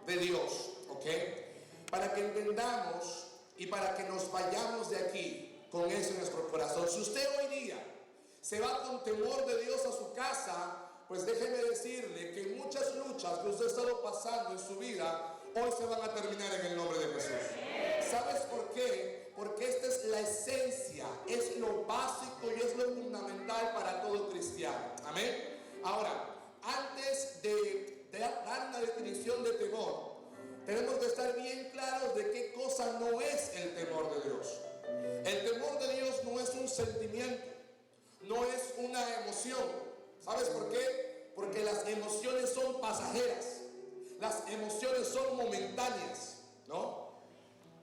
de Dios, ¿ok? Para que entendamos y para que nos vayamos de aquí con eso en nuestro corazón. Si usted hoy día se va con temor de Dios a su casa, pues déjeme decirle que muchas luchas que usted ha estado pasando en su vida hoy se van a terminar en el nombre de Jesús. ¿Sabes por qué? Porque esta es la esencia, es lo básico y es lo fundamental para todo cristiano. Amén. Ahora, antes de dar una definición de temor, tenemos que estar bien claros de qué cosa no es el temor de Dios. El temor de Dios no es un sentimiento, no es una emoción. ¿Sabes por qué? Porque las emociones son pasajeras, las emociones son momentáneas, ¿no?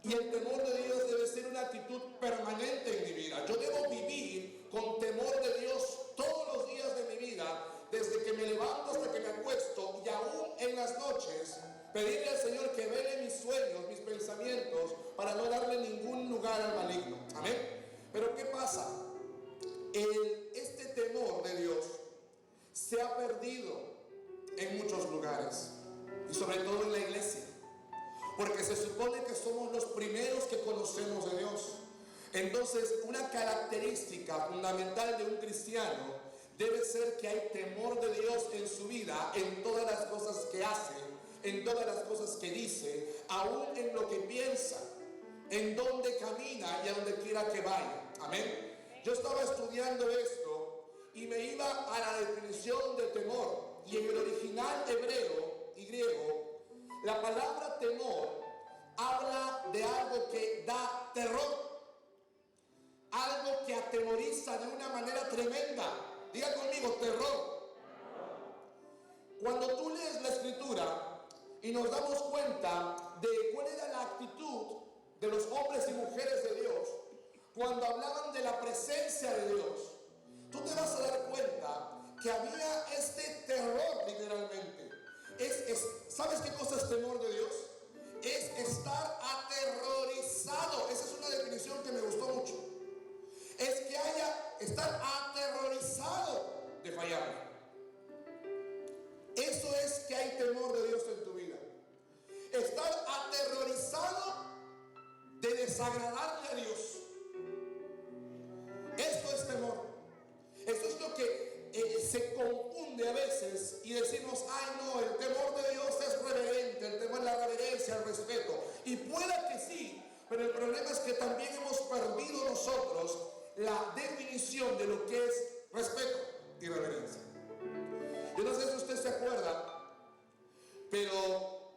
Y el temor de Dios debe ser una actitud permanente en mi vida. Yo debo vivir con temor de Dios todos los días de mi vida, desde que me levanto hasta que me acuesto, y aún en las noches, pedirle al Señor que vele mis sueños, mis pensamientos, para no darle ningún lugar al maligno. Amén. Pero ¿qué pasa? Este temor de Dios se ha perdido en muchos lugares, y sobre todo en la iglesia, porque se supone que somos los primeros que conocemos de Dios. Entonces, una característica fundamental de un cristiano debe ser que hay temor de Dios en su vida, en todas las cosas que hace, en todas las cosas que dice, aún en lo que piensa, en donde camina y a donde quiera que vaya. Amén. Yo estaba estudiando esto y me iba a la definición de temor, y en el original hebreo y griego, la palabra temor habla de algo que da terror, algo que atemoriza de una manera tremenda. Diga conmigo, terror. Cuando tú lees la escritura y nos damos cuenta de cuál era la actitud de los hombres y mujeres de Dios cuando hablaban de la presencia de Dios, tú te vas a dar cuenta que había este terror literalmente. ¿Sabes qué cosa es temor de Dios? Es estar aterrorizado. Esa es una definición que me gustó mucho. Es que estar aterrorizado de fallar. Eso es que hay temor de Dios en tu vida. Estar aterrorizado de desagradarle a Dios. Esto es temor. Esto es lo que se confunde a veces y decimos: ay no, el temor de Dios es reverente, el temor es la reverencia, el respeto. Y pueda que sí, pero el problema es que también hemos perdido nosotros la definición de lo que es respeto y reverencia. Yo no sé si usted se acuerda, pero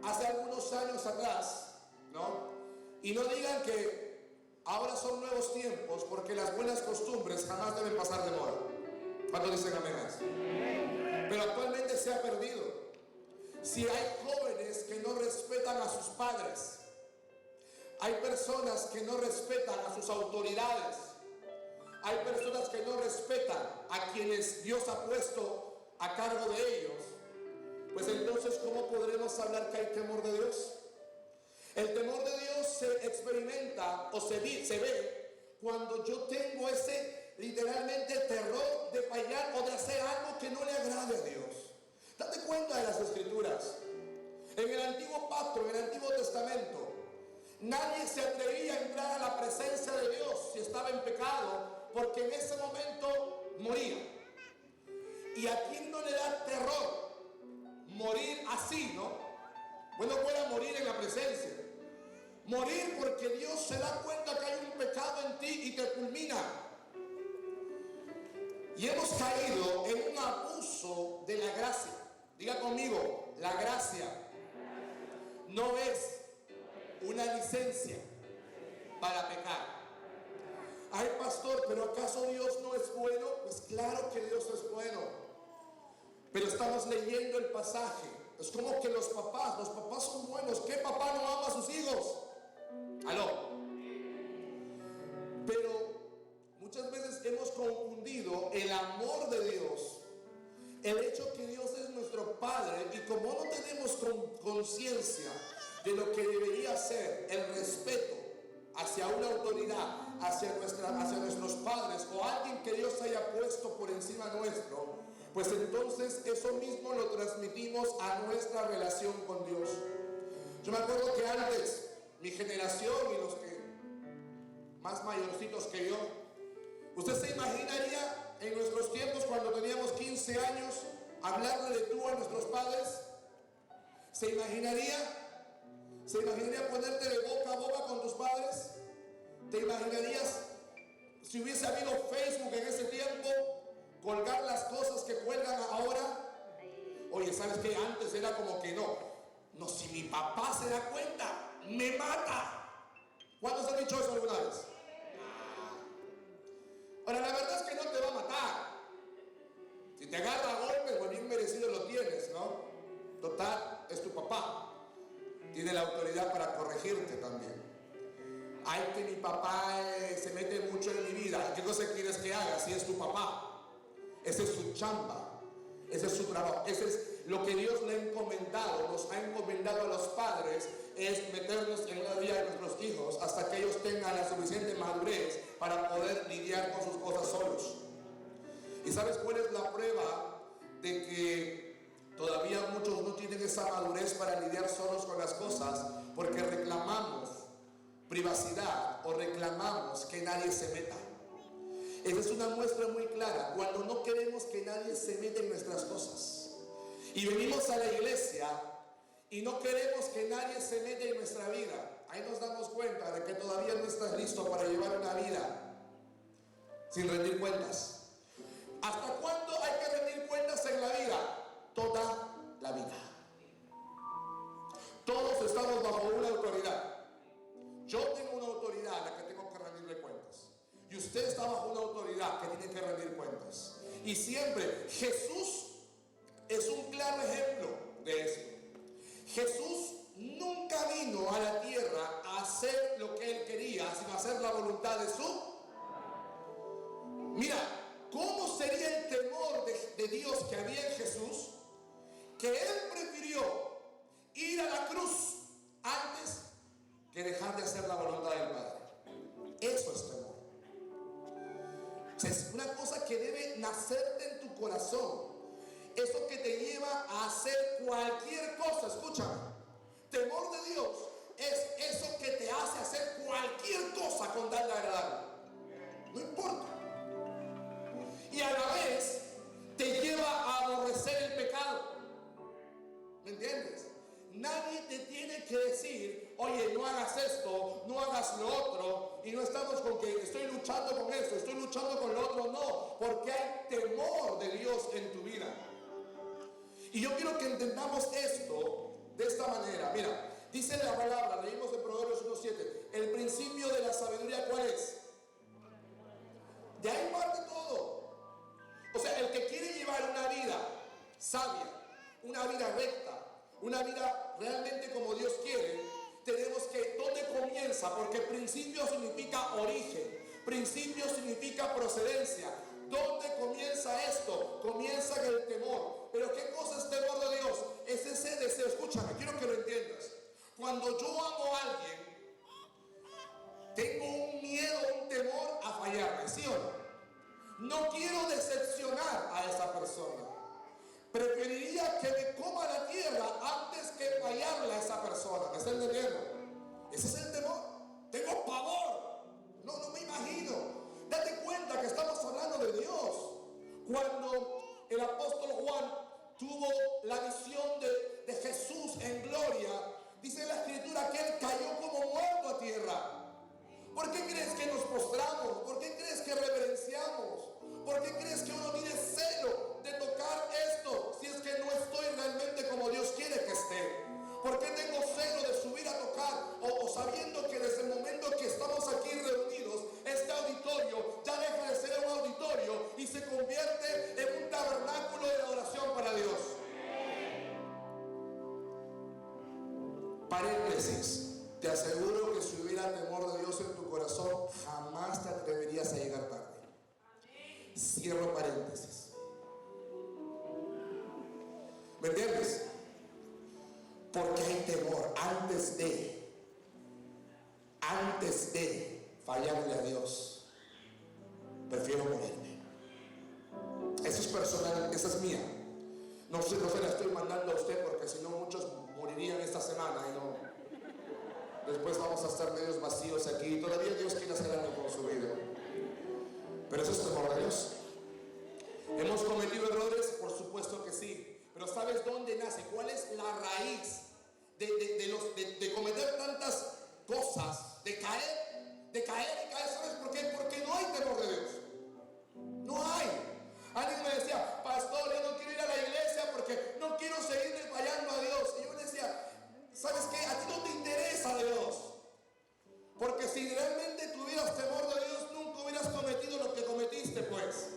hace algunos años atrás, ¿no? Y no digan que ahora son nuevos tiempos, porque las buenas costumbres jamás deben pasar de moda. ¿Cuántos dicen amén? Pero actualmente se ha perdido. Si hay jóvenes que no respetan a sus padres, hay personas que no respetan a sus autoridades, hay personas que no respetan a quienes Dios ha puesto a cargo de ellos, pues entonces ¿cómo podremos hablar que hay temor de Dios? El temor de Dios se experimenta o se ve cuando yo tengo ese literalmente terror de fallar o de hacer algo que no le agrade a Dios. Date cuenta de las escrituras. En el antiguo pacto, en el Antiguo Testamento, nadie se atrevía a entrar a la presencia de Dios si estaba en pecado, porque en ese momento moría. ¿Y a quién no le da terror morir así, no? Bueno, fuera morir en la presencia. Morir porque Dios se da cuenta que hay un pecado en ti y te culmina. Y hemos caído en un abuso de la gracia. Diga conmigo, la gracia no es una licencia para pecar. Ay, pastor, pero ¿acaso Dios no es bueno? Pues claro que Dios es bueno. Pero estamos leyendo el pasaje. Es como que los papás son buenos. ¿Qué papá no ama a sus hijos? Aló. Pero muchas veces hemos confundido el amor de Dios, el hecho que Dios es nuestro Padre, y como no tenemos conciencia de lo que debería ser el respeto hacia una autoridad, hacia nuestros padres o alguien que Dios haya puesto por encima nuestro, pues entonces eso mismo lo transmitimos a nuestra relación con Dios. Yo me acuerdo que antes, mi generación y los que más mayorcitos que yo, ¿usted se imaginaría en nuestros tiempos cuando teníamos 15 años hablarle de tú a nuestros padres? ¿Se imaginaría ponerte de boca a boca con tus padres? ¿Te imaginarías, si hubiese habido Facebook en ese tiempo, colgar las cosas que cuelgan ahora? Oye, ¿sabes qué? Antes era como que no, si mi papá se da cuenta, me mata. ¿Cuántos han dicho eso alguna vez? Ahora, la verdad es que no te va a matar. Si te agarra a golpes, pues bien merecido lo tienes, ¿no? Total, es tu papá. Tiene la autoridad para corregirte también. Ay, que mi papá se mete mucho en mi vida. ¿Qué cosa quieres que haga si es tu papá? Esa es su chamba. Ese es su trabajo. Ese es lo que Dios le ha encomendado. Nos ha encomendado a los padres, es meternos en la vida de nuestros hijos hasta que ellos tengan la suficiente madurez para poder lidiar con sus cosas solos. ¿Y sabes cuál es la prueba de que todavía muchos no tienen esa madurez para lidiar solos con las cosas? Porque reclamamos privacidad o reclamamos que nadie se meta. Esa es una muestra muy clara cuando no queremos que nadie se meta en nuestras cosas. Y venimos a la iglesia y no queremos que nadie se meta en nuestra vida. Ahí nos damos cuenta de que todavía no estás listo para llevar una vida sin rendir cuentas. ¿Hasta cuándo hay que rendir cuentas en la vida? Toda la vida. Todos estamos bajo una autoridad. Yo tengo una autoridad a la que tengo que rendirle cuentas. Y usted está bajo una autoridad que tiene que rendir cuentas. Y siempre Jesús es un claro ejemplo de eso. Jesús nunca vino a la tierra a hacer lo que él quería, sino a hacer la voluntad de su. Mira, ¿cómo sería el temor de Dios que había en Jesús? Que él prefirió ir a la cruz antes que dejar de hacer la voluntad del Padre. Eso es temor. Es una cosa que debe nacerte en tu corazón. Eso que te lleva a hacer cualquier cosa. Escúchame. Temor de Dios es eso que te hace hacer cualquier cosa con tal de agradarle. No importa. Y a la vez te lleva a aborrecer el pecado. ¿Me entiendes? Nadie te tiene que decir, oye, no hagas esto, no hagas lo otro. Y no estamos con que estoy luchando con esto, estoy luchando con lo otro. No, porque hay temor de Dios en tu vida. Y yo quiero que entendamos esto de esta manera. Mira, dice la palabra, leímos en Proverbios 1:7, el principio de la sabiduría, ¿cuál es? De ahí parte todo. O sea, el que quiere llevar una vida sabia, una vida recta, una vida realmente como Dios quiere, tenemos que, ¿dónde comienza? Porque principio significa origen, principio significa procedencia. ¿Dónde comienza esto? Comienza en el temor. Pero ¿qué cosa es temor de Dios? Es ese deseo, escúchame, quiero que lo entiendas. Cuando yo amo a alguien, tengo un miedo, un temor a fallarle, ¿sí o no? No quiero decepcionar a esa persona. Preferiría que me coma la tierra antes que fallarle a esa persona. ¿Me está entendiendo? Ese es el temor. Tengo pavor. No me imagino. Date cuenta que estamos hablando de Dios. Cuando el apóstol Juan tuvo la visión de Jesús en gloria, dice la escritura que él cayó como muerto a tierra. ¿Por qué crees que nos postramos? ¿Por qué crees que reverenciamos? ¿Por qué crees que uno tiene celo de tocar esto si es que no estoy realmente como Dios quiere que esté? ¿Por qué tengo celo de subir a tocar o sabiendo que desde el momento que estamos aquí reunidos, este auditorio ya deja de ser un auditorio y se convierte en un tabernáculo de adoración para Dios? Paréntesis. Te aseguro que si hubiera temor de Dios en tu corazón, jamás te atreverías a llegar tarde. Cierro paréntesis. ¿Me entiendes? Porque hay temor antes de fallarle a Dios. Prefiero morirme. Eso es personal, esa es mi no se la estoy mandando a usted porque si no muchos morirían esta semana y no. Después vamos a estar medios vacíos aquí. Todavía Dios quiere hacer algo con su vida. Pero eso es temor de Dios. ¿Hemos cometido errores? Por supuesto que sí. Pero ¿sabes dónde nace? ¿Cuál es la raíz de cometer tantas cosas? De caer y caer. ¿Sabes por qué? Porque no hay temor de Dios. No hay. Alguien me decía, pastor, yo no quiero ir a la iglesia porque no quiero seguirle fallando a Dios. Y yo le decía, ¿sabes qué? A ti no te interesa Dios. Porque si realmente tuvieras temor de Dios, nunca hubieras cometido lo que cometiste, pues.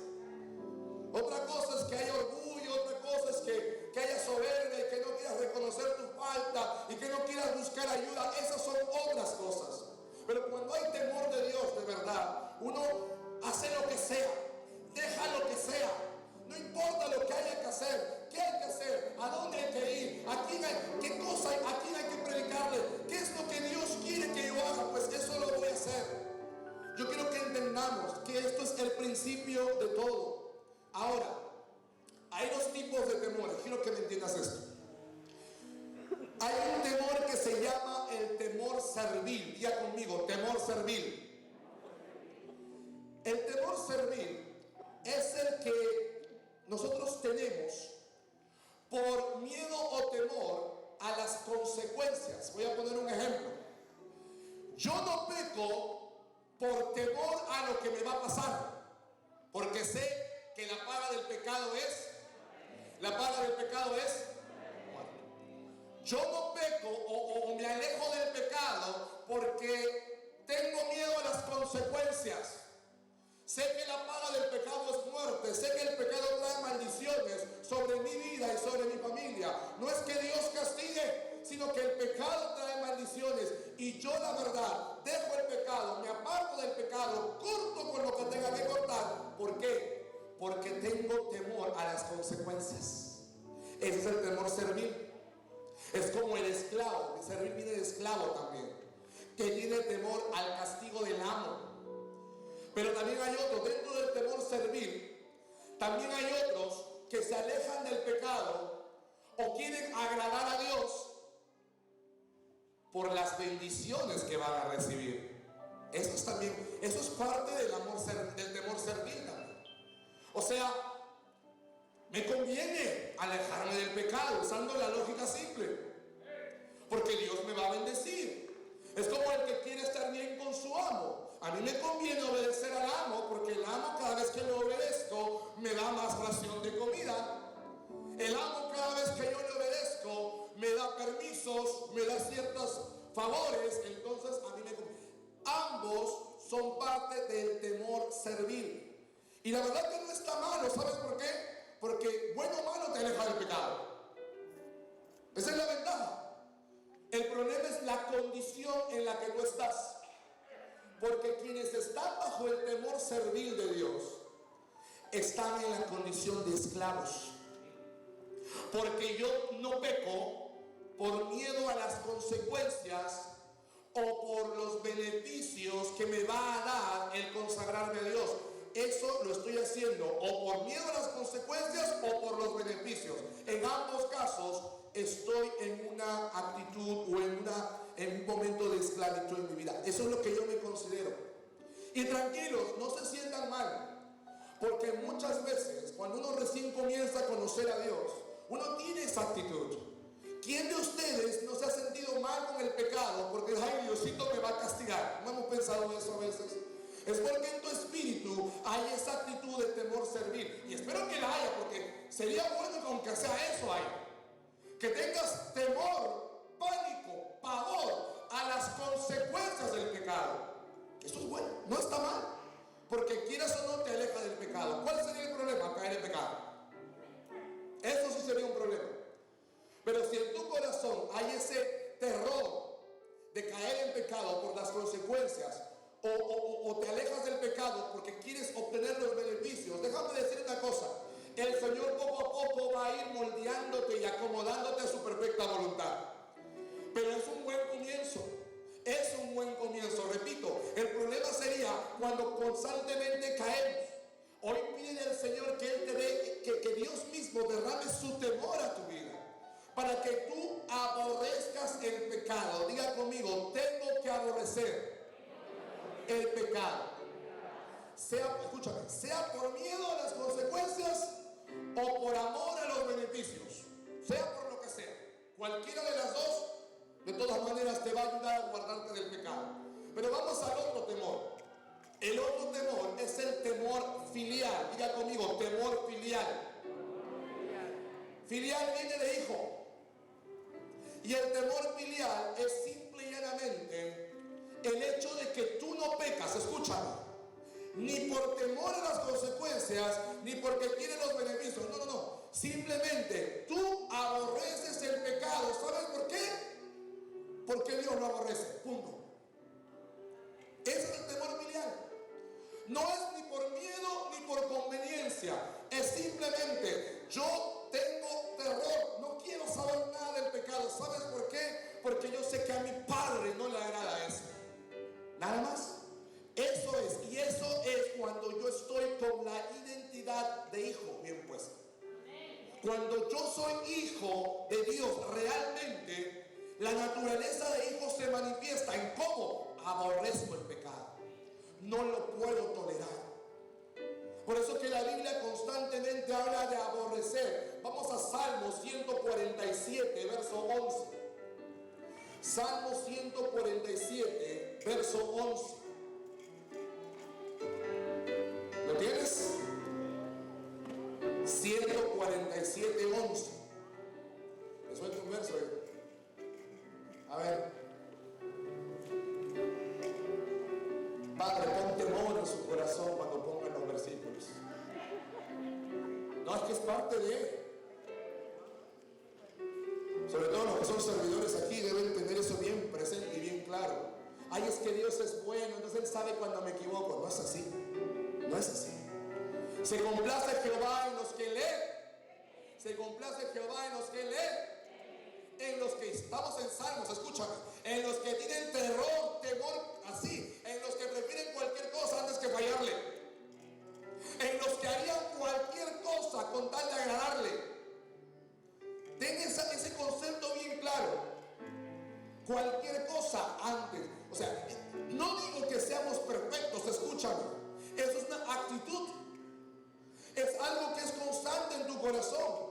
Otra cosa es que haya orgullo, otra cosa es que haya soberbia y que no quieras reconocer tu falta y que no quieras buscar ayuda. Esas son otras cosas. Pero cuando hay temor de Dios de verdad, uno hace lo que sea, deja lo que sea. No importa lo que haya que hacer, qué hay que hacer, a dónde hay que ir, qué cosa, a quién hay que predicarle, qué es lo que Dios quiere que yo haga, pues eso lo voy a hacer. Yo quiero que entendamos que esto es el principio de todo. Ahora, hay dos tipos de temores. Quiero que me entiendas esto. Hay un temor que se llama el temor servil. Diga conmigo, temor servil. El temor servil es el que nosotros tenemos por miedo o temor a las consecuencias. Voy a poner un ejemplo. Yo no peco por temor a lo que me va a pasar, porque sé que la paga del pecado es muerte. Yo no peco o me alejo del pecado porque tengo miedo a las consecuencias. Sé que la paga del pecado es muerte. Sé que el pecado trae maldiciones sobre mi vida y sobre mi familia. No es que Dios castigue, sino que el pecado trae maldiciones. Y yo, la verdad, dejo el pecado, me aparto del pecado, corto con lo que tenga que cortar. ¿Por qué? Porque tengo temor a las consecuencias. Ese es el temor servil. Es como el esclavo. El servil viene de esclavo también, que tiene temor al castigo del amo. Pero también hay otros, dentro del temor servil, también hay otros que se alejan del pecado o quieren agradar a Dios por las bendiciones que van a recibir. Eso es parte del temor servil también. O sea, me conviene alejarme del pecado usando la lógica simple, porque Dios me va a bendecir. Es como el que quiere estar bien con su amo. A mí me conviene obedecer al amo, porque el amo, cada vez que lo obedezco, me da más ración de comida. El amo, cada vez que yo le obedezco, me da permisos, me da ciertos favores. Entonces a mí me conviene. Ambos son parte del temor servil. Y la verdad que no está malo. ¿Sabes por qué? Porque bueno o malo te aleja del pecado. Esa es la ventaja. El problema es la condición en la que tú estás. Porque quienes están bajo el temor servil de Dios están en la condición de esclavos. Porque yo no peco por miedo a las consecuencias o por los beneficios que me va a dar el consagrarme a Dios. Eso lo estoy haciendo o por miedo a las consecuencias o por los beneficios. En ambos casos estoy en una actitud o en un momento de esclavitud en mi vida. Eso es lo que yo me considero. Y tranquilos, no se sientan mal, porque muchas veces cuando uno recién comienza a conocer a Dios, uno tiene esa actitud. ¿Quién de ustedes no se ha sentido mal con el pecado porque, ay, Diosito me va a castigar? ¿No hemos pensado eso a veces? Es porque en tu espíritu hay esa actitud de temor servil. Y espero que la haya, porque sería bueno que aunque sea eso haya. Que tengas temor, pánico, pavor a las consecuencias del pecado. Eso es bueno, no está mal, porque quieras o no te aleja del pecado. ¿Cuál sería el problema? Caer en pecado. Eso sí sería un problema. Pero si en tu corazón hay ese terror de caer en pecado por las consecuencias, o te alejas del pecado porque quieres obtener los beneficios, déjame decir una cosa. El Señor poco a poco va a ir moldeándote y acomodándote a su perfecta voluntad. Pero es un buen comienzo. Es un buen comienzo. Repito, el problema sería cuando constantemente caemos. Hoy pide al Señor que Él te dé, que Dios mismo derrame su temor pecado. Escúchame, sea por miedo a las consecuencias o por amor a los beneficios, sea por lo que sea, cualquiera de las dos, de todas maneras te va a ayudar a guardarte del pecado. Pero vamos al otro temor. El otro temor es el temor filial. Diga conmigo, temor filial. Filial viene de hijo. Y el temor filial es simple y llanamente el hecho de que tú no pecas, escúchame, ni por temor a las consecuencias, ni porque quieres los beneficios. No. Simplemente tú aborreces el pecado. ¿Sabes por qué? Porque Dios lo aborrece. Punto. Ese es el temor filial. No es ni por miedo ni por conveniencia. Es simplemente yo tengo terror. No quiero saber nada del pecado. ¿Sabes por qué? Porque yo sé que a mi Padre no le agrada eso. Nada más. Eso es. Y eso es cuando yo estoy con la identidad de hijo bien puesta. Cuando yo soy hijo de Dios realmente, la naturaleza de hijo se manifiesta en cómo aborrezco el pecado. No lo puedo tolerar. Por eso que la Biblia constantemente habla de aborrecer. Vamos a Salmo 147, verso 11. Salmo 147, verso 11. ¿Lo tienes? 147, 11. Me suelto un verso ahí. A ver. Padre, pon temor en su corazón cuando pongan los versículos. No, es que es parte de él. Sobre todo los que son servidores aquí deben tener eso bien presente y bien claro. Ay, es que Dios es bueno, entonces Él sabe cuando me equivoco. No es así. No es así. Se complace Jehová en los que leen. Se complace Jehová en los que leen. En los que estamos en salmos, escúchame, en los que tienen terror, temor, así, en los que prefieren cualquier cosa antes que fallarle, en los que harían cualquier cosa con tal de agradarle. Ten ese concepto bien claro. Cualquier cosa antes. O sea, no digo que seamos perfectos, escúchame. Eso es una actitud. Es algo que es constante en tu corazón.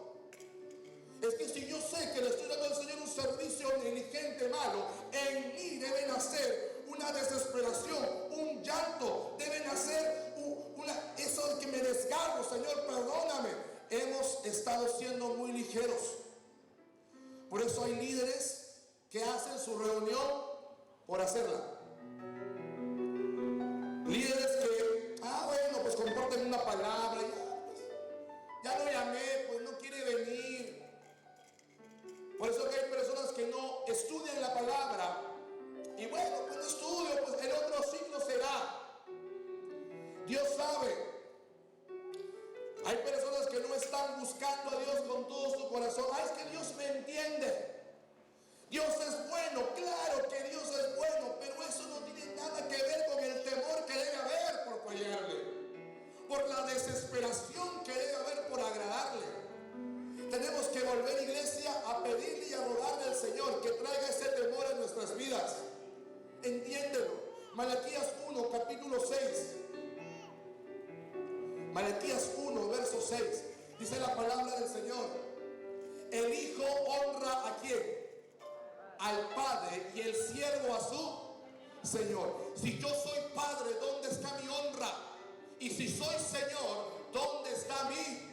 Es que si yo sé que le estoy dando al Señor un servicio negligente, malo, en mí debe nacer una desesperación, un llanto, debe nacer eso de que me desgarro. Señor, perdóname. Hemos estado siendo muy ligeros. Por eso hay líderes que hacen su reunión por hacerla. Líderes que, bueno, pues comparten una palabra, ya lo llamé, pues no quiere venir. Por eso que hay personas que no estudian la palabra. Y bueno, pues no estudio, pues el otro signo será. Dios sabe. Hay personas que no están buscando a Dios con todo su corazón. Es que Dios me entiende. Dios es bueno, claro que Dios es bueno, pero eso no tiene nada que ver con el temor que debe haber por fallarle, por la desesperación que debe haber por agradarle. Tenemos que volver, iglesia, a pedirle y a rogarle al Señor que traiga ese temor en nuestras vidas. Entiéndelo. Malaquías 1, capítulo 6. Malaquías 1, verso 6. Dice la palabra del Señor: el hijo honra a ¿quién? Al padre, y el siervo a su Señor. Si yo soy padre, ¿dónde está mi honra? Y si soy Señor, ¿dónde está mi?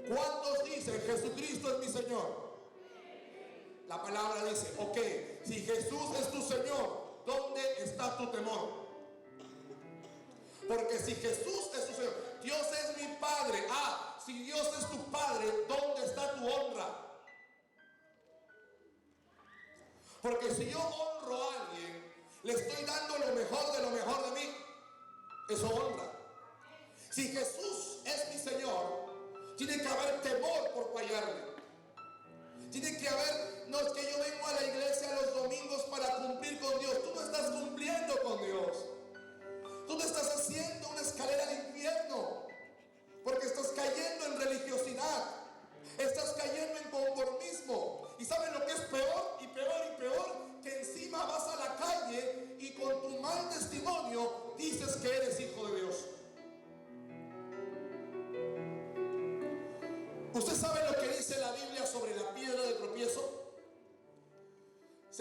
¿Cuántos dicen Jesucristo es mi Señor? La palabra dice, ok, si Jesús es tu Señor, ¿dónde está tu temor? Porque si Jesús es tu Señor, Dios es mi Padre. Si Dios es tu Padre, ¿dónde está tu honra? Porque si yo honro a alguien, le estoy dando lo mejor de mí. Eso honra. Si Jesús es mi Señor, tiene que haber temor por fallarle. Tiene que haber, no es que yo vengo a la iglesia los domingos para cumplir con Dios. Tú no estás cumpliendo con Dios. Tú te estás haciendo una escalera al infierno, porque estás cayendo en religiosidad. Estás cayendo en conformismo. ¿Y saben lo que es peor? Y peor y peor, que encima vas a la calle y con tu mal testimonio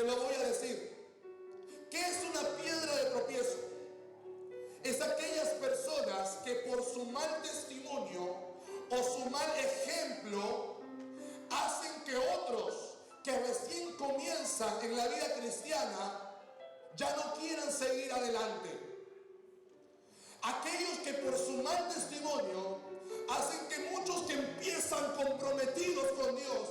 Se lo voy a decir. ¿Qué es una piedra de tropiezo? Es aquellas personas que por su mal testimonio o su mal ejemplo hacen que otros que recién comienzan en la vida cristiana ya no quieran seguir adelante. Aquellos que por su mal testimonio hacen que muchos que empiezan comprometidos con Dios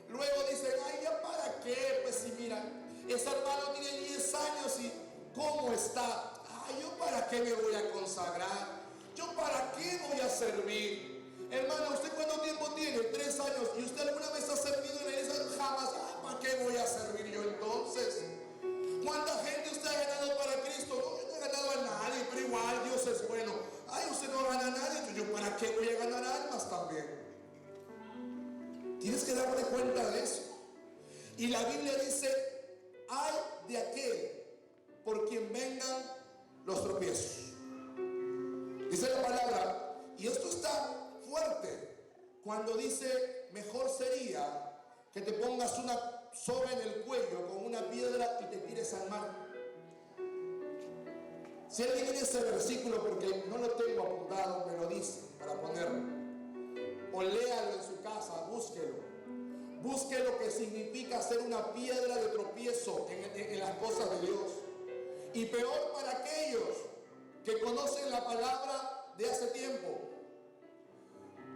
luego dicen, ay, ¿ya para qué? Pues si mira, ese hermano tiene 10 años y ¿cómo está? Ay, ¿yo para qué me voy a consagrar? ¿Yo para qué voy a servir? Hermano, ¿usted cuánto tiempo tiene? 3 años. ¿Y usted alguna vez ha servido en la iglesia? Jamás. Ay, ¿para qué voy a servir yo entonces? ¿Cuánta gente usted ha ganado para Cristo? No, yo no he ganado a nadie, pero igual Dios es bueno. Ay, usted no gana a nadie, ¿yo para qué voy a ganar almas también? Tienes que darte cuenta de eso. Y la Biblia dice, ay de aquel por quien vengan los tropiezos. Dice la palabra, y esto está fuerte, cuando dice, mejor sería que te pongas una soga en el cuello con una piedra y te tires al mar. Si alguien tiene ese versículo, porque no lo tengo apuntado, me lo dice para ponerlo. O léalo en su casa, búsquelo. Busque lo que significa ser una piedra de tropiezo en las cosas de Dios. Y peor para aquellos que conocen la palabra de hace tiempo.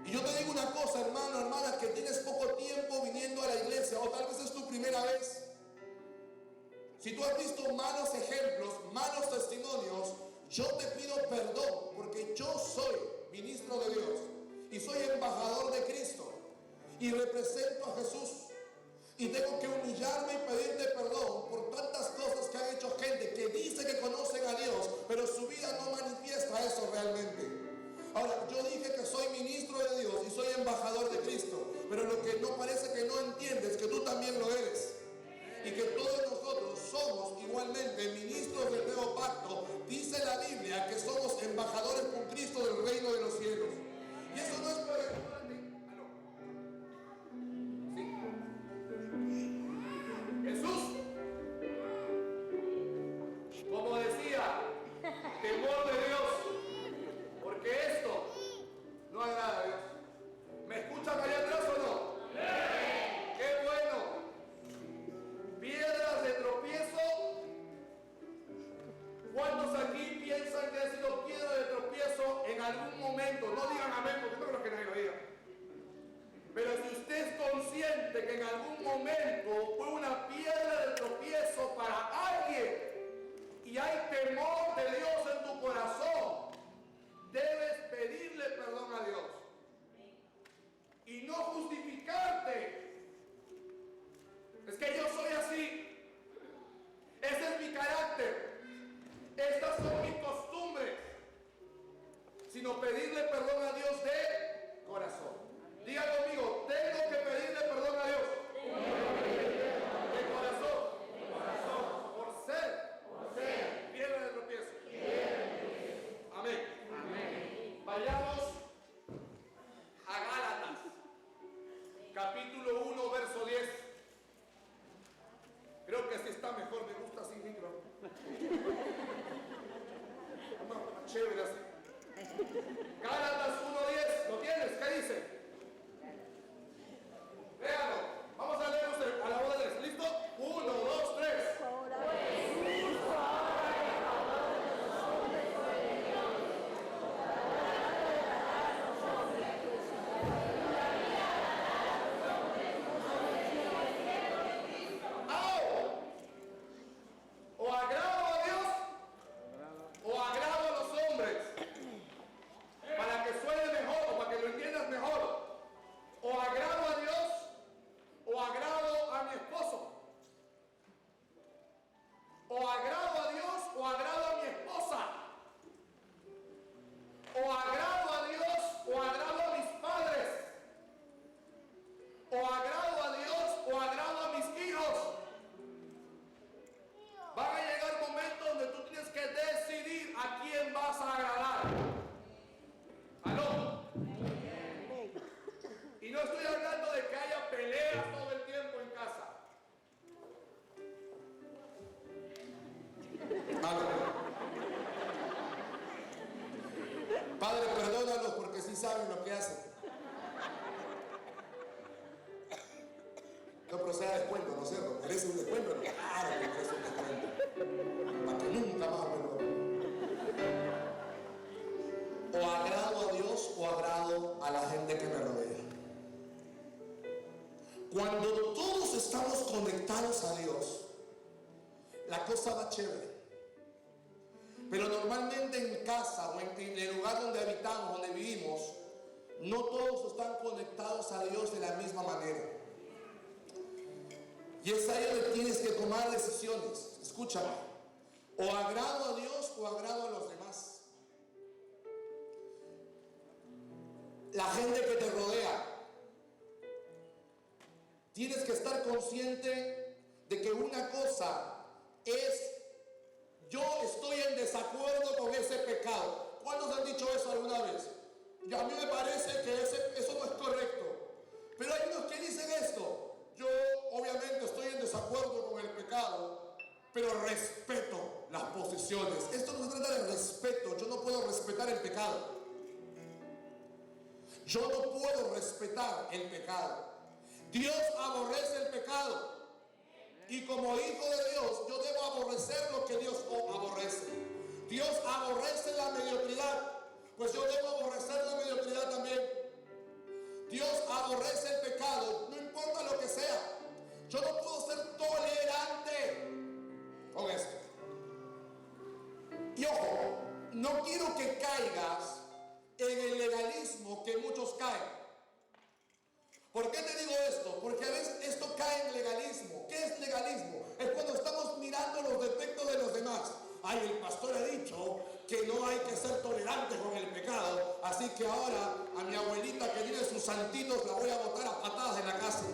Y yo te digo una cosa, hermano, hermana, que tienes poco tiempo viniendo a la iglesia, o tal vez es tu primera vez. Si tú has visto malos ejemplos, malos testimonios, yo te pido perdón, porque yo soy ministro de Dios y soy embajador de Cristo y represento a Jesús. Y tengo que humillarme y pedirte perdón por tantas cosas que ha hecho gente que dice que conocen a Dios, pero su vida no manifiesta eso realmente. Ahora, yo dije que soy ministro de Dios y soy embajador de Cristo, pero lo que no parece que no entiendes es que tú también lo eres. Y que todos nosotros somos igualmente ministros del nuevo pacto. Dice la Biblia que somos embajadores con Cristo del reino de los cielos. Y eso no es por Jesús, como decía, temor de Dios, porque esto no agrada a Dios. ¿Me escuchan allá atrás o no? ¡Sí! ¡Qué bueno! Piedras de tropiezo. ¿Cuántos aquí piensan que ha sido piedra de tropiezo en algún momento? No digan amén, porque no creo que nadie lo diga. Pero si usted es consciente que en algún momento fue una piedra de tropiezo para alguien y hay temor de Dios en tu corazón, debes pedirle perdón a Dios y no justificarte. Es que yo soy así, ese es mi carácter, estas son mis costumbres, sino pedirle perdón a Dios de corazón. Diga conmigo, tengo que pedirle perdón a Dios. De corazón. Por ser piedra de tropiezo. Amén. Vayamos a Gálatas, capítulo 1, verso 10. Creo que así está mejor, me gusta así micro. Más chévere así. Gálatas 1:10, ¿lo tienes? ¿Qué dice? Véanlo, vamos a leer a la voz de tres. ¿Listo? 1, 2, 3. O agrado a Dios o agrado a los hombres. ¿Para sea descuento, ¿no es cierto? Merece un descuento, ¿no? Claro que merece un descuento. Para que nunca más me lo... O agrado a Dios o agrado a la gente que me rodea. Cuando todos estamos conectados a Dios, la cosa va chévere. Pero normalmente en casa o en el lugar donde habitamos, donde vivimos, no todos están conectados a Dios de la misma manera. Y es ahí donde tienes que tomar decisiones. Escúchame. O agrado a Dios o agrado a los demás. La gente que te rodea. Tienes que estar consciente de que una cosa es: yo estoy en desacuerdo con ese pecado. ¿Cuántos han dicho eso alguna vez? A mí me parece que eso no es correcto. Pero hay unos que dicen esto: yo obviamente estoy en desacuerdo con el pecado, pero respeto las posiciones. Esto no se trata de respeto. Yo no puedo respetar el pecado. Yo no puedo respetar el pecado. Dios aborrece el pecado. Y como hijo de Dios, yo debo aborrecer lo que Dios aborrece. Dios aborrece la mediocridad, pues yo debo aborrecer la mediocridad también. Dios aborrece el pecado, no importa lo que sea. Yo no puedo ser tolerante con esto. Y ojo, no quiero que caigas en el legalismo que muchos caen. ¿Por qué te digo esto? Porque a veces esto cae en legalismo. ¿Qué es legalismo? Es cuando estamos mirando los defectos de los demás. Ay, el pastor ha dicho que no hay que ser tolerante con el pecado, así que ahora a mi abuelita que tiene sus santitos la voy a botar a patadas de la casa.